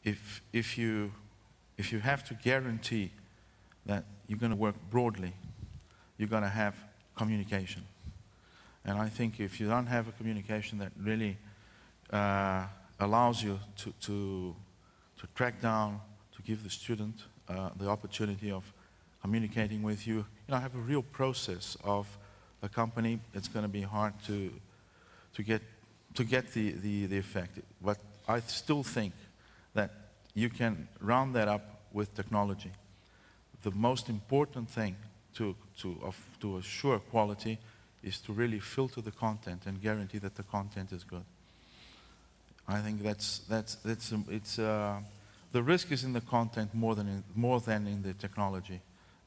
if you have to guarantee that you're going to work broadly, you're going to have communication. And I think if you don't have a communication that really allows you to track down, to give the student the opportunity of communicating with you, have a real process of a company, it's going to be hard to get the effect. But I still think that you can round that up with technology. The most important thing to assure quality is to really filter the content and guarantee that the content is good. I think the risk is in the content more than in the technology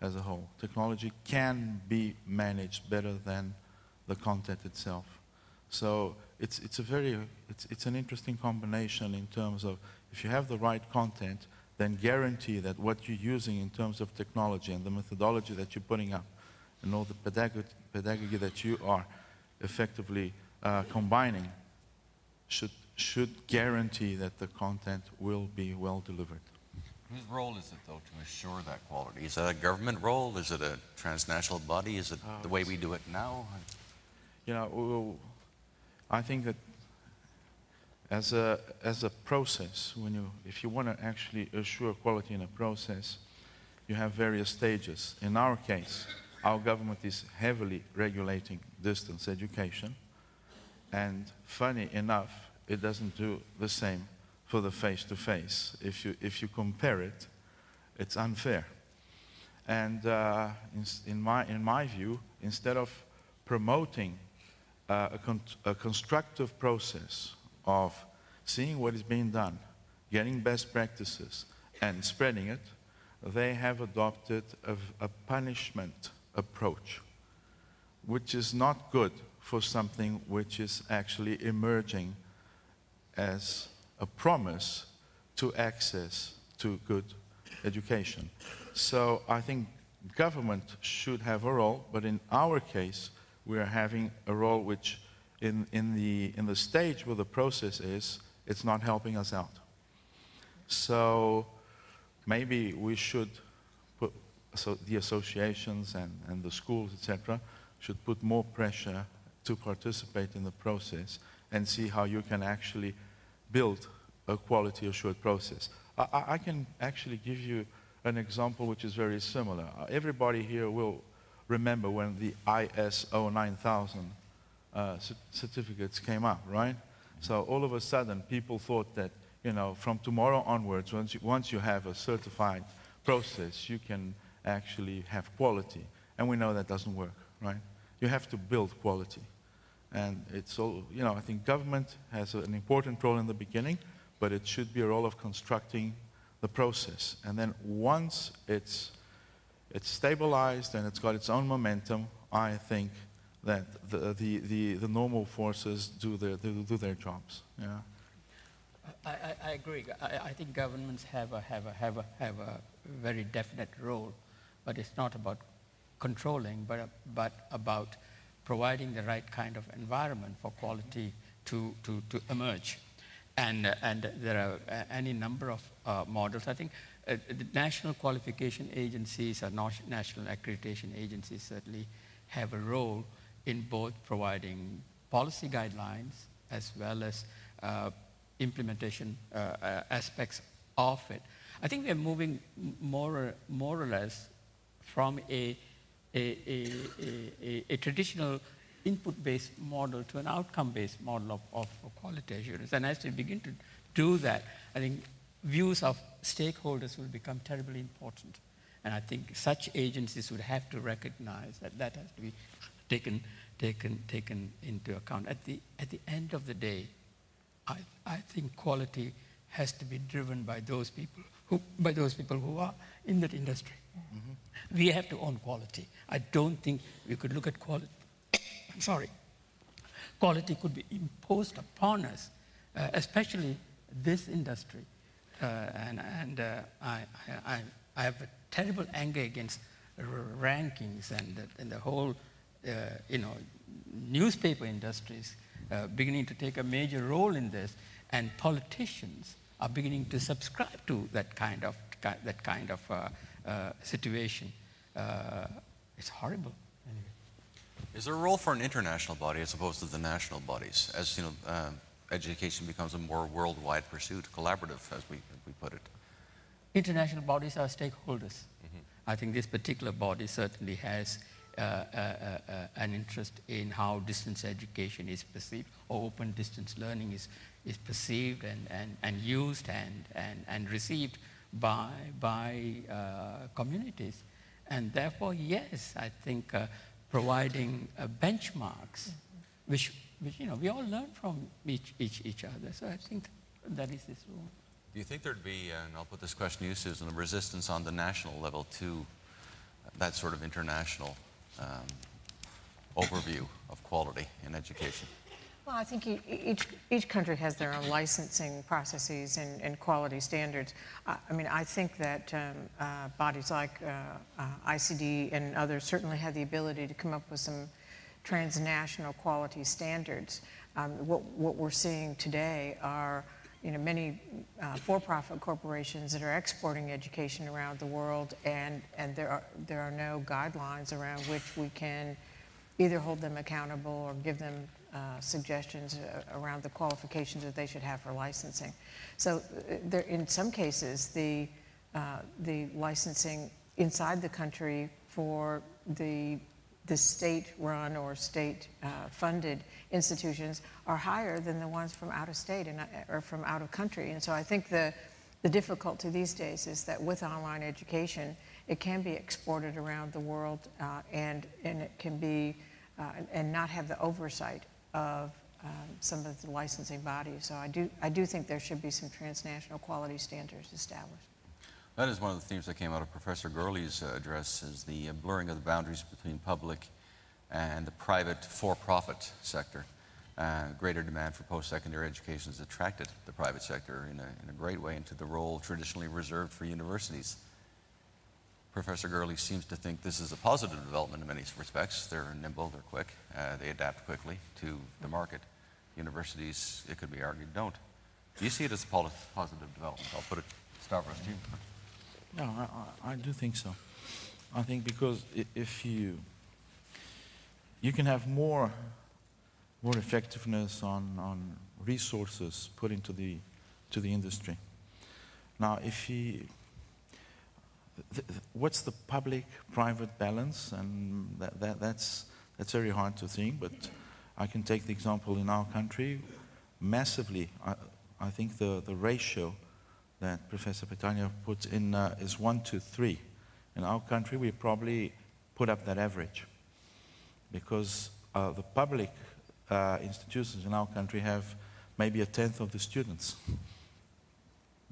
as a whole. Technology can be managed better than the content itself. So it's an interesting combination in terms of, if you have the right content, then guarantee that what you're using in terms of technology and the methodology that you're putting up and all the pedagogy that you are effectively combining should guarantee that the content will be well delivered. Whose role is it, though, to assure that quality? Is that a government role? Is it a transnational body? Is it the way we do it now? I think that as a process, if you want to actually assure quality in a process, you have various stages. In our case, our government is heavily regulating distance education, and funny enough, it doesn't do the same for the face-to-face. If you compare it, it's unfair. And in my view, instead of promoting a constructive process of seeing what is being done, getting best practices, and spreading it, they have adopted a punishment approach, which is not good for something which is actually emerging as a promise to access to good education. So I think government should have a role, but in our case, we are having a role which in the stage where the process is, it's not helping us out. So maybe we should put, the associations and the schools, etc., should put more pressure to participate in the process and see how you can actually build a quality assured process. I can actually give you an example which is very similar. Everybody here will remember when the ISO 9000 certificates came up, right? So all of a sudden people thought that, from tomorrow onwards, once you have a certified process, you can actually have quality. And we know that doesn't work, right? You have to build quality. And it's all, I think government has an important role in the beginning, but it should be a role of constructing the process. And then once it's stabilized and it's got its own momentum, I think that the normal forces do their jobs. Yeah. I agree. I think governments have a very definite role, but it's not about controlling, but about providing the right kind of environment for quality to emerge. And there are any number of models. I think the national qualification agencies or national accreditation agencies certainly have a role in both providing policy guidelines as well as implementation aspects of it. I think we're moving more or less from a traditional input-based model to an outcome-based model of quality assurance. And as we begin to do that, I think views of stakeholders will become terribly important. And I think such agencies would have to recognize that that has to be taken into account. At the end of the day, I think quality has to be driven by those people who are in that industry. Mm-hmm. We have to own quality. I don't think we could look at quality. Sorry. Quality could be imposed upon us, especially this industry. I have a terrible anger against rankings and the whole, newspaper industries beginning to take a major role in this, and politicians are beginning to subscribe to that kind of situation. It's horrible. Anyway. Is there a role for an international body as opposed to the national bodies? As you know, education becomes a more worldwide pursuit, collaborative, as we put it. International bodies are stakeholders. I think this particular body certainly has an interest in how distance education is perceived, or open distance learning is perceived and used and received by communities. And therefore, yes, I think providing benchmarks, which you know we all learn from each other. So I think that is this role. Do you think there'd be, and I'll put this question to you, Susan, a resistance on the national level to that sort of international overview of quality in education? Well, I think each country has their own licensing processes and quality standards. I mean, I think that bodies like ICDE and others certainly have the ability to come up with some transnational quality standards. What we're seeing today are many for-profit corporations that are exporting education around the world, and there are no guidelines around which we can either hold them accountable or give them suggestions around the qualifications that they should have for licensing. So in some cases, the licensing inside the country for the state-run or state-funded institutions are higher than the ones from out of state or from out of country. And so I think the difficulty these days is that with online education, it can be exported around the world and it can be and not have the oversight of some of the licensing bodies. So I do think there should be some transnational quality standards established. That is one of the themes that came out of Professor Gurley's address, is the blurring of the boundaries between public and the private for-profit sector. Greater demand for post-secondary education has attracted the private sector in a great way into the role traditionally reserved for universities. Professor Gurley seems to think this is a positive development in many respects. They're nimble, they're quick, they adapt quickly to the market. Universities, it could be argued, don't. Do you see it as a positive development? I'll put it, Stavros, to you. No, I do think so. I think because if you can have more effectiveness on resources put into the industry. Now, what's the public-private balance? And that's very hard to think. But I can take the example in our country. Massively, I think the ratio that Professor Petania put in is 1 to 3. In our country, we probably put up that average because the public institutions in our country have maybe 1/10 of the students,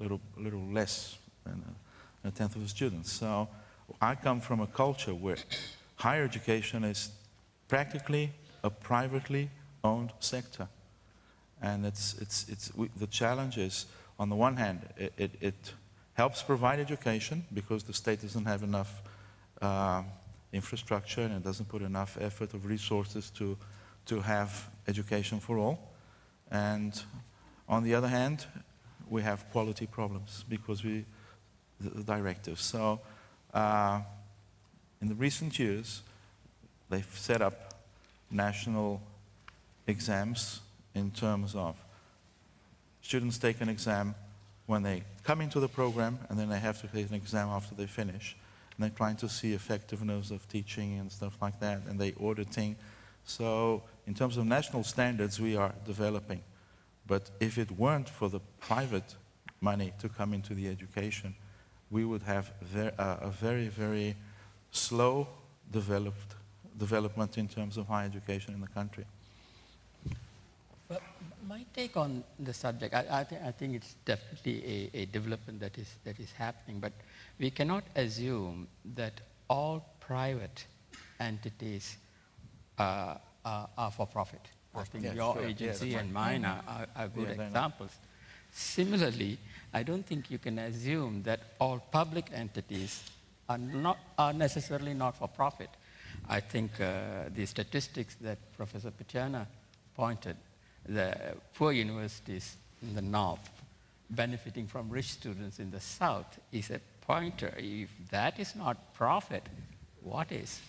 a little less than 1/10 of the students. So I come from a culture where higher education is practically a privately owned sector, and the challenge is, on the one hand, it helps provide education because the state doesn't have enough infrastructure and it doesn't put enough effort of resources to have education for all. And on the other hand, we have quality problems because the directives. So in the recent years, they've set up national exams in terms of students take an exam when they come into the program, and then they have to take an exam after they finish. And they're trying to see effectiveness of teaching and stuff like that, and they auditing. So in terms of national standards, we are developing. But if it weren't for the private money to come into the education, we would have a very, very slow development in terms of higher education in the country. Well, my take on the subject, I think it's definitely a development that is happening, but we cannot assume that all private entities are for profit. I think your agency and mine are good examples. Similarly, I don't think you can assume that all public entities are necessarily not for profit. I think the statistics that Professor Petania pointed, the poor universities in the north benefiting from rich students in the South is a pointer. If that is not profit, what is?